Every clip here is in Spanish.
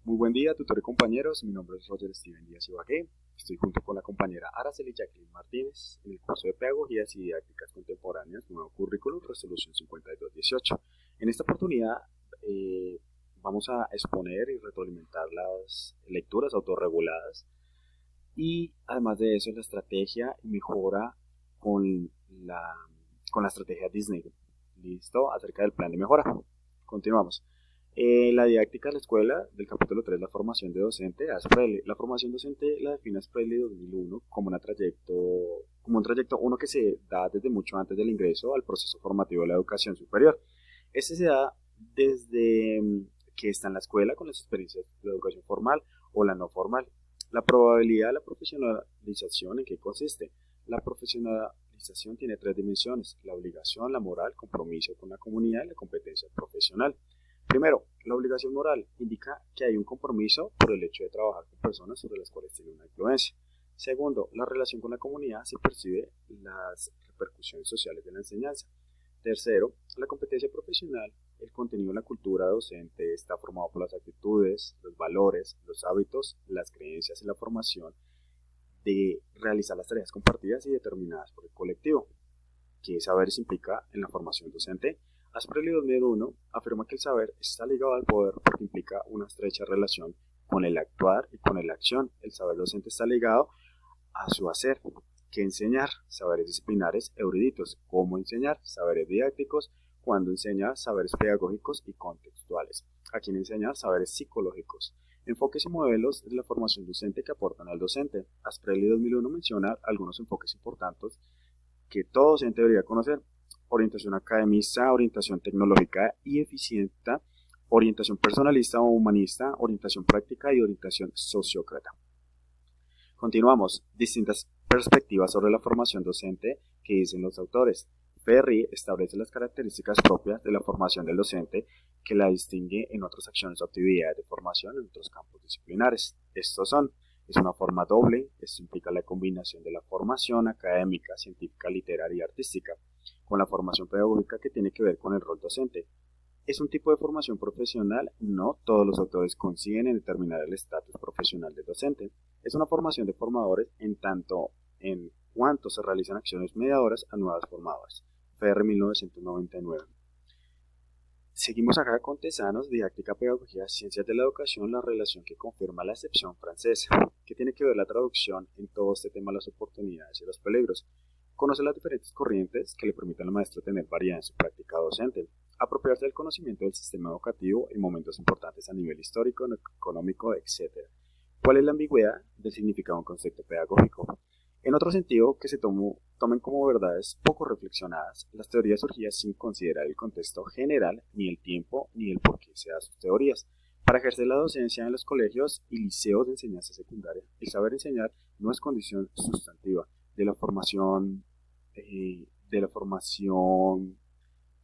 Muy buen día, tutor y compañeros. Mi nombre es Roger Steven Díaz Ibagué. Estoy junto con la compañera Araceli Jacqueline Martínez en el curso de Pedagogías y Didácticas Contemporáneas, nuevo currículum, resolución 5218. En esta oportunidad vamos a exponer y retroalimentar las lecturas autorreguladas y además de eso la estrategia y mejora con la, con la estrategia Disney. ¿Listo? Acerca del plan de mejora. Continuamos. La didáctica de la escuela, del capítulo 3, la formación de docente, Aspreli. La formación docente la define Aspreli 2001 como un trayecto uno que se da desde mucho antes del ingreso al proceso formativo de la educación superior. Este se da desde que está en la escuela con las experiencias de la educación formal o la no formal. La probabilidad de la profesionalización, ¿en qué consiste? La profesionalización tiene tres dimensiones: la obligación, la moral, compromiso con la comunidad y la competencia profesional. Primero, la obligación moral indica que hay un compromiso por el hecho de trabajar con personas sobre las cuales tiene una influencia. Segundo, la relación con la comunidad se percibe las repercusiones sociales de la enseñanza. Tercero, la competencia profesional, el contenido de la cultura docente está formado por las actitudes, los valores, los hábitos, las creencias y la formación de realizar las tareas compartidas y determinadas por el colectivo. ¿Qué saberes implica en la formación docente? Aspreli 2001 afirma que el saber está ligado al poder porque implica una estrecha relación con el actuar y con la acción. El saber docente está ligado a su hacer. ¿Qué enseñar? Saberes disciplinares eruditos. ¿Cómo enseñar? Saberes didácticos. ¿Cuándo enseñar? Saberes pedagógicos y contextuales. ¿A quién enseñar? Saberes psicológicos. Enfoques y modelos de la formación docente que aportan al docente. Aspreli 2001 menciona algunos enfoques importantes que todo docente debería conocer: orientación academista, orientación tecnológica y eficiente, orientación personalista o humanista, orientación práctica y orientación sociócrata. Continuamos. Distintas perspectivas sobre la formación docente que dicen los autores. Ferri establece las características propias de la formación del docente que la distingue en otras acciones o actividades de formación en otros campos disciplinares. Estos son: es una forma doble, esto implica la combinación de la formación académica, científica, literaria y artística con la formación pedagógica que tiene que ver con el rol docente. ¿Es un tipo de formación profesional? No todos los autores coinciden en determinar el estatus profesional del docente. Es una formación de formadores en tanto en cuanto se realizan acciones mediadoras a nuevas formadoras. Ferri 1999. Seguimos acá con Tezanos, Didáctica, Pedagogía, Ciencias de la Educación, la relación que confirma la excepción francesa. ¿Qué tiene que ver la traducción en todo este tema, las oportunidades y los peligros? Conocer las diferentes corrientes que le permitan al maestro tener variedad en su práctica docente. Apropiarse del conocimiento del sistema educativo en momentos importantes a nivel histórico, económico, etc. ¿Cuál es la ambigüedad del significado de un concepto pedagógico? En otro sentido, que se tomen como verdades poco reflexionadas, las teorías surgidas sin considerar el contexto general, ni el tiempo, ni el por qué se dan sus teorías. Para ejercer la docencia en los colegios y liceos de enseñanza secundaria, el saber enseñar no es condición sustantiva de la formación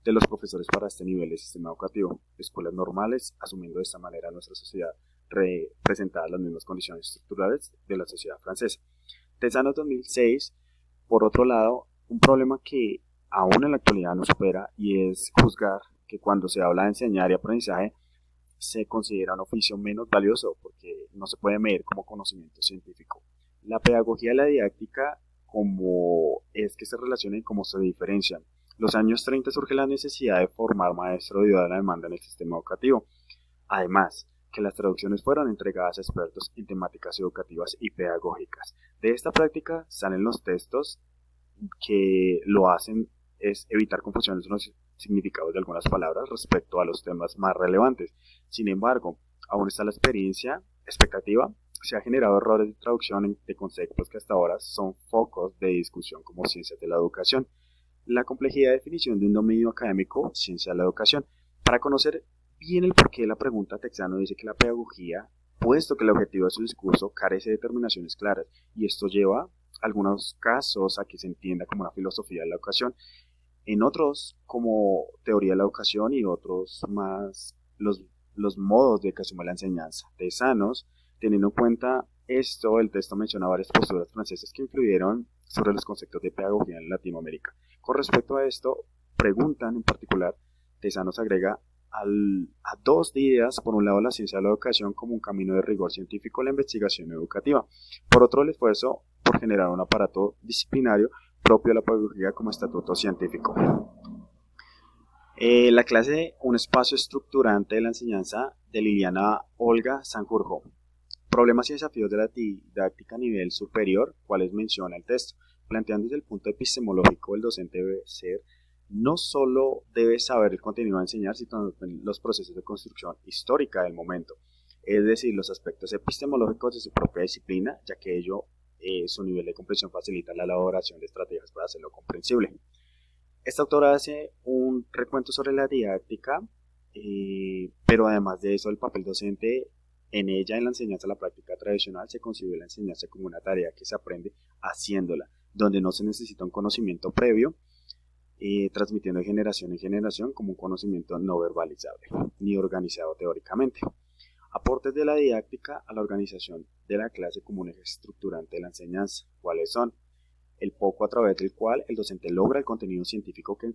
de los profesores para este nivel de sistema educativo. Escuelas normales, asumiendo de esta manera nuestra sociedad, representadas las mismas condiciones estructurales de la sociedad francesa. Tezanos 2006, por otro lado, un problema que aún en la actualidad no supera, y es juzgar que cuando se habla de enseñar y aprendizaje se considera un oficio menos valioso porque no se puede medir como conocimiento científico. La pedagogía y la didáctica, como es que se relacionan y cómo se diferencian. Los años 30 surge la necesidad de formar maestro debido a la demanda en el sistema educativo. Además, que las traducciones fueron entregadas a expertos en temáticas educativas y pedagógicas. De esta práctica salen los textos que lo hacen es evitar confusiones en los significados de algunas palabras respecto a los temas más relevantes. Sin embargo, aún está la expectativa. Se han generado errores de traducción de conceptos que hasta ahora son focos de discusión como ciencias de la educación. La complejidad de definición de un dominio académico, ciencia de la educación. Para conocer bien el porqué de la pregunta, Texano dice que la pedagogía, puesto que el objetivo de su discurso carece de determinaciones claras, y esto lleva algunos casos a que se entienda como una filosofía de la educación, en otros como teoría de la educación y otros más los modos de que asume la enseñanza. Tezanos, teniendo en cuenta esto, el texto menciona varias posturas francesas que influyeron sobre los conceptos de pedagogía en Latinoamérica. Con respecto a esto, preguntan en particular, Tezanos agrega a dos ideas: por un lado la ciencia de la educación como un camino de rigor científico, la investigación educativa; por otro, el esfuerzo por generar un aparato disciplinario propio de la pedagogía como estatuto científico. La clase Un espacio estructurante de la enseñanza, de Liliana Olga Sanjurjo. Problemas y desafíos de la didáctica a nivel superior, cuales menciona el texto, planteando desde el punto epistemológico: el docente no solo debe saber el contenido a enseñar, sino también los procesos de construcción histórica del momento, es decir, los aspectos epistemológicos de su propia disciplina, ya que ello, su nivel de comprensión facilita la elaboración de estrategias para hacerlo comprensible. Esta autora hace un recuento sobre la didáctica, pero además de eso, el papel docente en ella. En la enseñanza, la práctica tradicional, se concibe la enseñanza como una tarea que se aprende haciéndola, donde no se necesita un conocimiento previo, transmitiendo de generación en generación como un conocimiento no verbalizable, ni organizado teóricamente. Aportes de la didáctica a la organización de la clase como un eje estructurante de la enseñanza. ¿Cuáles son? El poco a través del cual el docente logra el contenido científico que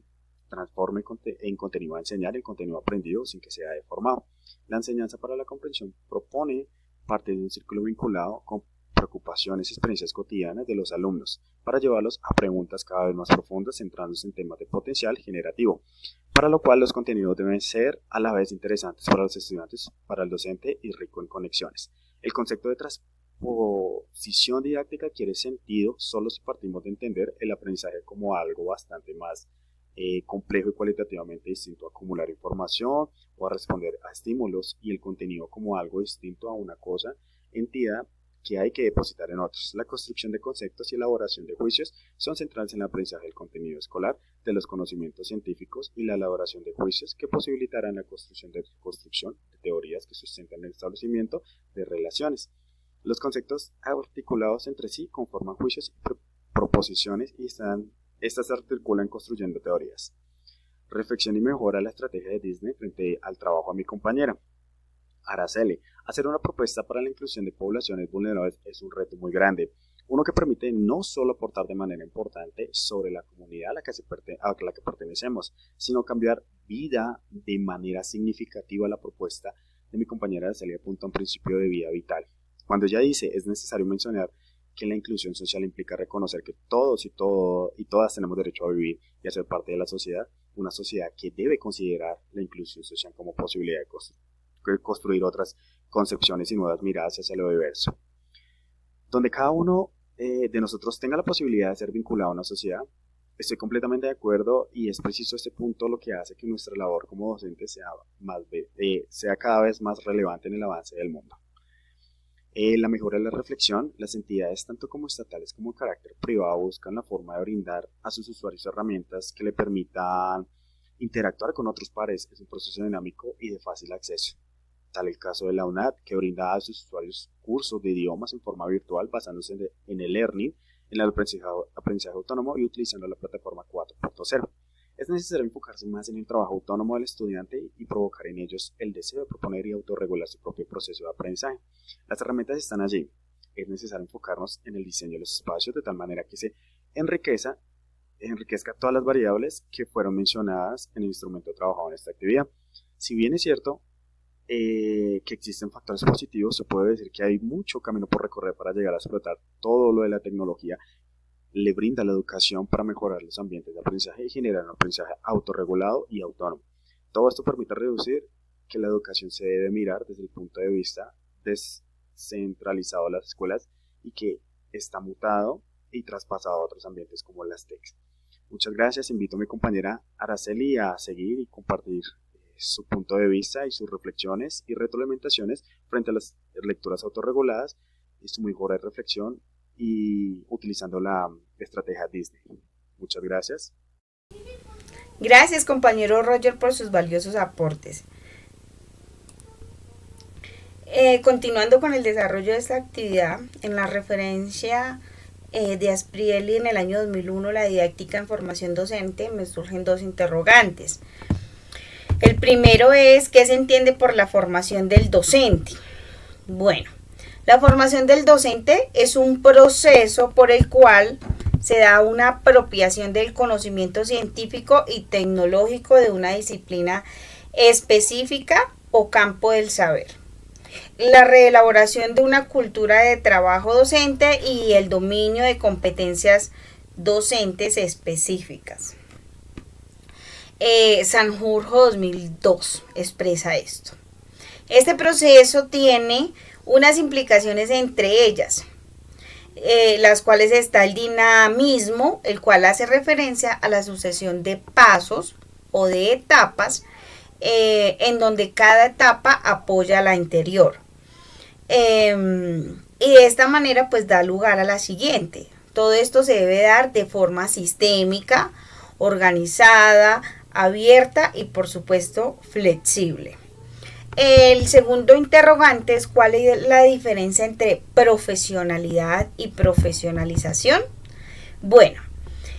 transforme en contenido a enseñar el contenido aprendido sin que sea deformado. La enseñanza para la comprensión propone parte de un círculo vinculado con preocupaciones y experiencias cotidianas de los alumnos, para llevarlos a preguntas cada vez más profundas, centrándose en temas de potencial generativo, para lo cual los contenidos deben ser a la vez interesantes para los estudiantes, para el docente y rico en conexiones. El concepto de transposición didáctica adquiere sentido solo si partimos de entender el aprendizaje como algo bastante más complejo y cualitativamente distinto a acumular información o a responder a estímulos, y el contenido como algo distinto a una cosa, entidad que hay que depositar en otros. La construcción de conceptos y elaboración de juicios son centrales en el aprendizaje del contenido escolar, de los conocimientos científicos, y la elaboración de juicios que posibilitarán la construcción de teorías que sustentan el establecimiento de relaciones. Los conceptos articulados entre sí conforman juicios y proposiciones, y estas se articulan construyendo teorías. Reflexión y mejora la estrategia de Disney frente al trabajo a mi compañera. Araceli: hacer una propuesta para la inclusión de poblaciones vulnerables es un reto muy grande, uno que permite no solo aportar de manera importante sobre la comunidad a la que pertenecemos, sino cambiar vida de manera significativa. La propuesta de mi compañera Araceli apunta a un principio de vida vital, cuando ella dice: es necesario mencionar que la inclusión social implica reconocer que todos y todas tenemos derecho a vivir y a ser parte de la sociedad, una sociedad que debe considerar la inclusión social como posibilidad de construir otras concepciones y nuevas miradas hacia lo diverso, donde cada uno de nosotros tenga la posibilidad de ser vinculado a una sociedad. Estoy completamente de acuerdo, y es preciso este punto lo que hace que nuestra labor como docentes sea cada vez más relevante en el avance del mundo. La mejora de la reflexión. Las entidades, tanto como estatales como de carácter privado, buscan la forma de brindar a sus usuarios herramientas que le permitan interactuar con otros pares. Es un proceso dinámico y de fácil acceso. Tal el caso de la UNAD, que brinda a sus usuarios cursos de idiomas en forma virtual basándose en el learning, en el aprendizaje autónomo y utilizando la plataforma 4.0. Es necesario enfocarse más en el trabajo autónomo del estudiante y provocar en ellos el deseo de proponer y autorregular su propio proceso de aprendizaje. Las herramientas están allí. Es necesario enfocarnos en el diseño de los espacios de tal manera que se enriquezca todas las variables que fueron mencionadas en el instrumento trabajado en esta actividad. Si bien es cierto que existen factores positivos, se puede decir que hay mucho camino por recorrer para llegar a explotar todo lo de la tecnología le brinda la educación para mejorar los ambientes de aprendizaje y generar un aprendizaje autorregulado y autónomo. Todo esto permite reducir que la educación se debe mirar desde el punto de vista descentralizado de las escuelas, y que está mutado y traspasado a otros ambientes como las TECs. Muchas gracias. Invito a mi compañera Araceli a seguir y compartir su punto de vista y sus reflexiones y retroalimentaciones frente a las lecturas autorreguladas y su mejora de reflexión y utilizando la estrategia Disney. Muchas gracias. Gracias, compañero Roger, por sus valiosos aportes. Continuando con el desarrollo de esta actividad, en la referencia de Asprielli en el año 2001, la didáctica en formación docente, me surgen dos interrogantes. El primero es: ¿qué se entiende por la formación del docente? Bueno, la formación del docente es un proceso por el cual se da una apropiación del conocimiento científico y tecnológico de una disciplina específica o campo del saber. La reelaboración de una cultura de trabajo docente y el dominio de competencias docentes específicas. Sanjurjo 2002 expresa esto. Este proceso tiene unas implicaciones entre ellas, las cuales está el dinamismo, el cual hace referencia a la sucesión de pasos o de etapas, en donde cada etapa apoya a la anterior. Y de esta manera pues da lugar a la siguiente. Todo esto se debe dar de forma sistémica, organizada, abierta y por supuesto flexible. El segundo interrogante es cuál es la diferencia entre profesionalidad y profesionalización. Bueno,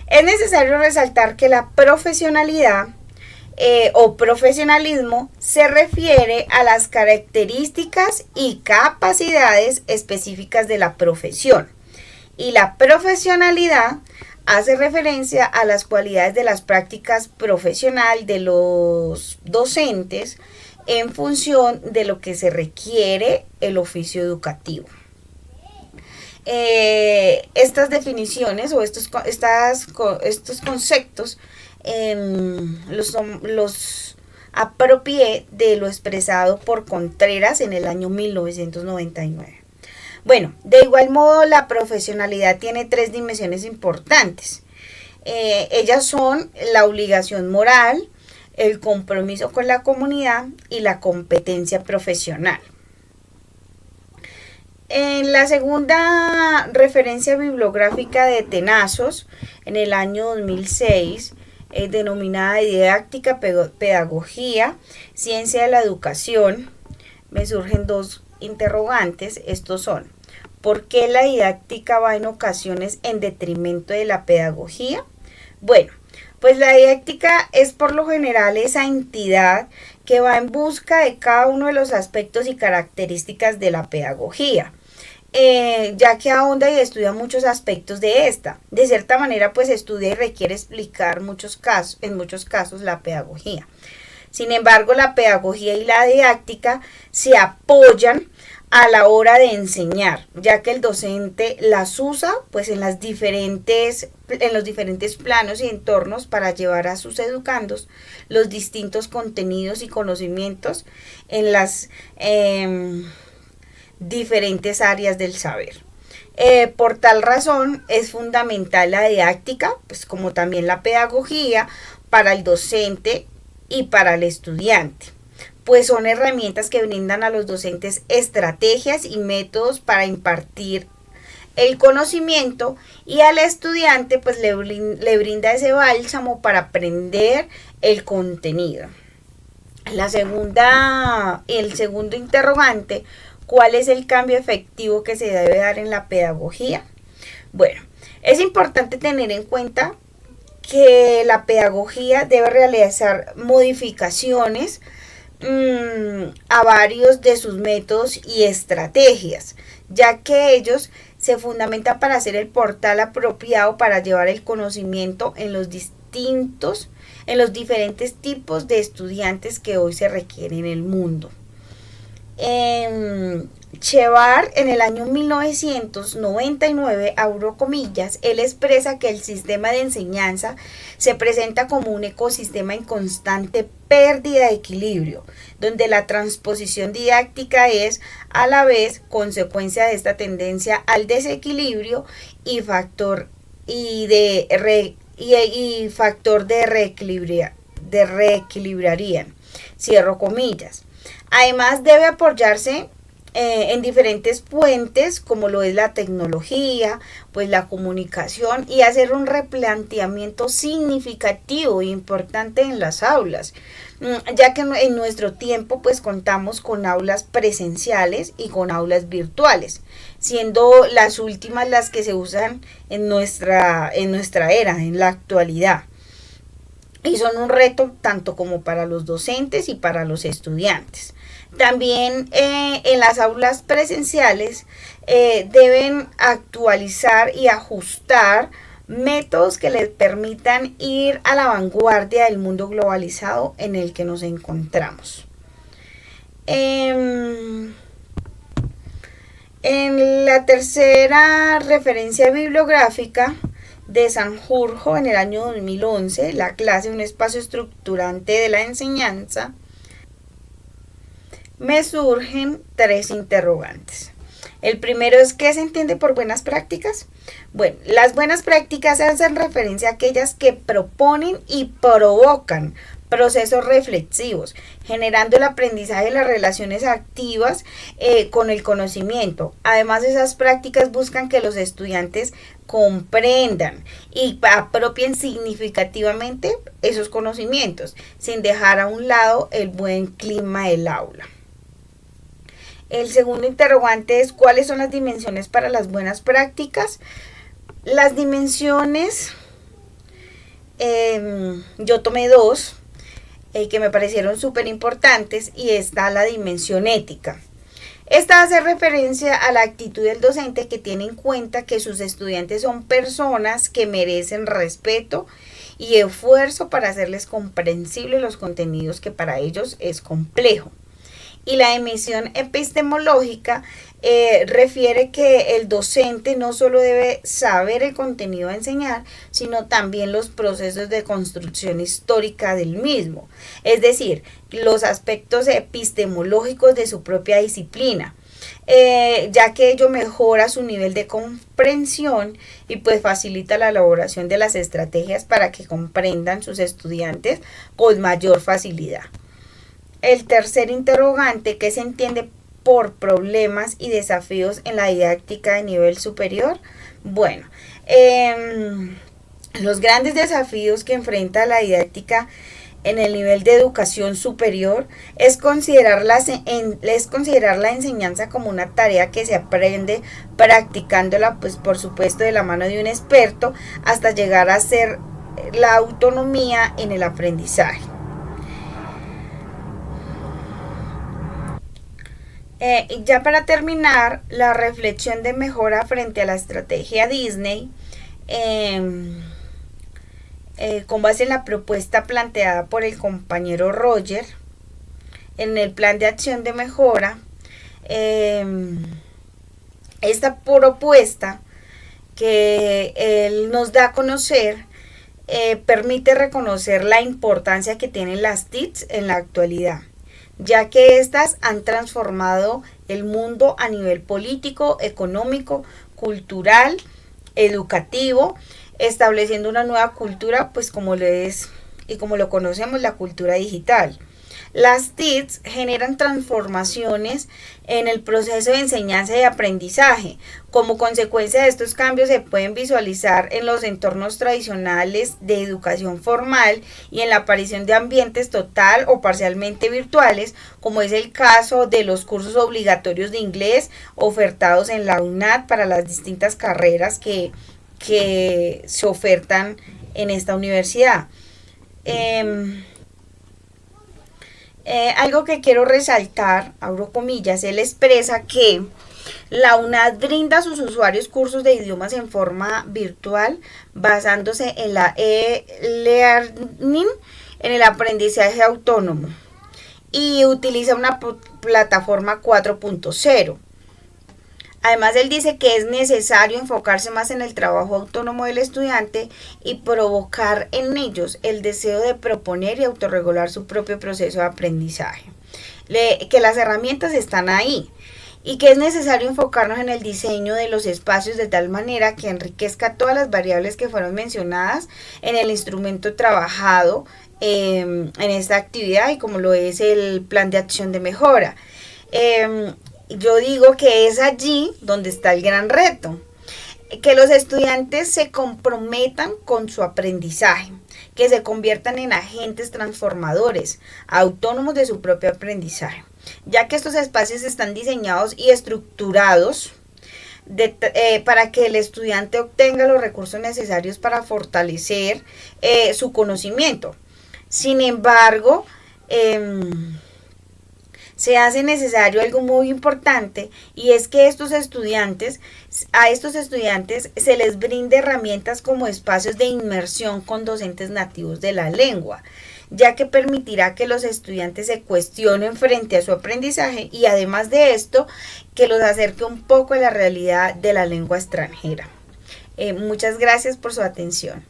es necesario resaltar que la profesionalidad o profesionalismo se refiere a las características y capacidades específicas de la profesión, y la profesionalidad hace referencia a las cualidades de las prácticas profesionales de los docentes en función de lo que se requiere el oficio educativo. Estas definiciones o estos conceptos los apropié de lo expresado por Contreras en el año 1999. Bueno, de igual modo la profesionalidad tiene 3 dimensiones importantes. Ellas son la obligación moral, el compromiso con la comunidad y la competencia profesional. En la segunda referencia bibliográfica de Tenazos, en el año 2006, denominada Didáctica, Pedagogía, Ciencia de la Educación, me surgen 2 interrogantes. Estos son: ¿por qué la didáctica va en ocasiones en detrimento de la pedagogía? Bueno, pues la didáctica es por lo general esa entidad que va en busca de cada uno de los aspectos y características de la pedagogía, ya que ahonda y estudia muchos aspectos de esta. De cierta manera, pues estudia y requiere explicar en muchos casos la pedagogía. Sin embargo, la pedagogía y la didáctica se apoyan a la hora de enseñar, ya que el docente las usa pues en los diferentes planos y entornos para llevar a sus educandos los distintos contenidos y conocimientos en las diferentes áreas del saber. Por tal razón es fundamental la didáctica, pues como también la pedagogía, para el docente y para el estudiante, pues son herramientas que brindan a los docentes estrategias y métodos para impartir el conocimiento, y al estudiante pues le brinda ese bálsamo para aprender el contenido. El segundo interrogante: ¿cuál es el cambio efectivo que se debe dar en la pedagogía? Bueno, es importante tener en cuenta que la pedagogía debe realizar modificaciones a varios de sus métodos y estrategias, ya que ellos se fundamentan para ser el portal apropiado para llevar el conocimiento en los diferentes tipos de estudiantes que hoy se requieren en el mundo. Chevar, en el año 1999, abro comillas, él expresa que el sistema de enseñanza se presenta como un ecosistema en constante pérdida de equilibrio, donde la transposición didáctica es a la vez consecuencia de esta tendencia al desequilibrio y factor de reequilibrarían, cierro comillas. Además debe apoyarse en diferentes puentes, como lo es la tecnología, pues la comunicación, y hacer un replanteamiento significativo e importante en las aulas, ya que en nuestro tiempo pues contamos con aulas presenciales y con aulas virtuales, siendo las últimas las que se usan en nuestra era, en la actualidad. Y son un reto tanto como para los docentes y para los estudiantes. También en las aulas presenciales deben actualizar y ajustar métodos que les permitan ir a la vanguardia del mundo globalizado en el que nos encontramos. En la tercera referencia bibliográfica de Sanjurjo en el año 2011, la clase Un espacio estructurante de la enseñanza, me surgen 3 interrogantes. El primero es: ¿qué se entiende por buenas prácticas? Bueno, las buenas prácticas hacen referencia a aquellas que proponen y provocan procesos reflexivos, generando el aprendizaje y las relaciones activas con el conocimiento. Además, esas prácticas buscan que los estudiantes comprendan y apropien significativamente esos conocimientos, sin dejar a un lado el buen clima del aula. El segundo interrogante es: ¿cuáles son las dimensiones para las buenas prácticas? Las dimensiones, yo tomé 2 que me parecieron súper importantes, y está la dimensión ética. Esta hace referencia a la actitud del docente, que tiene en cuenta que sus estudiantes son personas que merecen respeto y esfuerzo para hacerles comprensibles los contenidos que para ellos es complejo. Y la dimensión epistemológica refiere que el docente no solo debe saber el contenido a enseñar, sino también los procesos de construcción histórica del mismo, es decir, los aspectos epistemológicos de su propia disciplina, ya que ello mejora su nivel de comprensión y pues facilita la elaboración de las estrategias para que comprendan sus estudiantes con mayor facilidad. El tercer interrogante: ¿qué se entiende por problemas y desafíos en la didáctica de nivel superior? Bueno, los grandes desafíos que enfrenta la didáctica en el nivel de educación superior es considerar la enseñanza como una tarea que se aprende practicándola, pues por supuesto de la mano de un experto, hasta llegar a ser la autonomía en el aprendizaje. Ya para terminar, la reflexión de mejora frente a la estrategia Disney, con base en la propuesta planteada por el compañero Roger, en el plan de acción de mejora, esta propuesta que él nos da a conocer permite reconocer la importancia que tienen las TICs en la actualidad, ya que éstas han transformado el mundo a nivel político, económico, cultural, educativo, estableciendo una nueva cultura, pues como lo es y como lo conocemos, la cultura digital. Las TICs generan transformaciones en el proceso de enseñanza y aprendizaje. Como consecuencia de estos cambios se pueden visualizar en los entornos tradicionales de educación formal y en la aparición de ambientes total o parcialmente virtuales, como es el caso de los cursos obligatorios de inglés ofertados en la UNAD para las distintas carreras que se ofertan en esta universidad. Algo que quiero resaltar, abro comillas, él expresa que la UNAD brinda a sus usuarios cursos de idiomas en forma virtual, basándose en la e-learning, en el aprendizaje autónomo, y utiliza una plataforma 4.0. Además, él dice que es necesario enfocarse más en el trabajo autónomo del estudiante y provocar en ellos el deseo de proponer y autorregular su propio proceso de aprendizaje. Que las herramientas están ahí y que es necesario enfocarnos en el diseño de los espacios de tal manera que enriquezca todas las variables que fueron mencionadas en el instrumento trabajado en esta actividad y como lo es el plan de acción de mejora. Yo digo que es allí donde está el gran reto, que los estudiantes se comprometan con su aprendizaje, que se conviertan en agentes transformadores, autónomos de su propio aprendizaje, ya que estos espacios están diseñados y estructurados para que el estudiante obtenga los recursos necesarios para fortalecer su conocimiento. Sin embargo, se hace necesario algo muy importante, y es que a estos estudiantes se les brinde herramientas como espacios de inmersión con docentes nativos de la lengua, ya que permitirá que los estudiantes se cuestionen frente a su aprendizaje y además de esto, que los acerque un poco a la realidad de la lengua extranjera. Muchas gracias por su atención.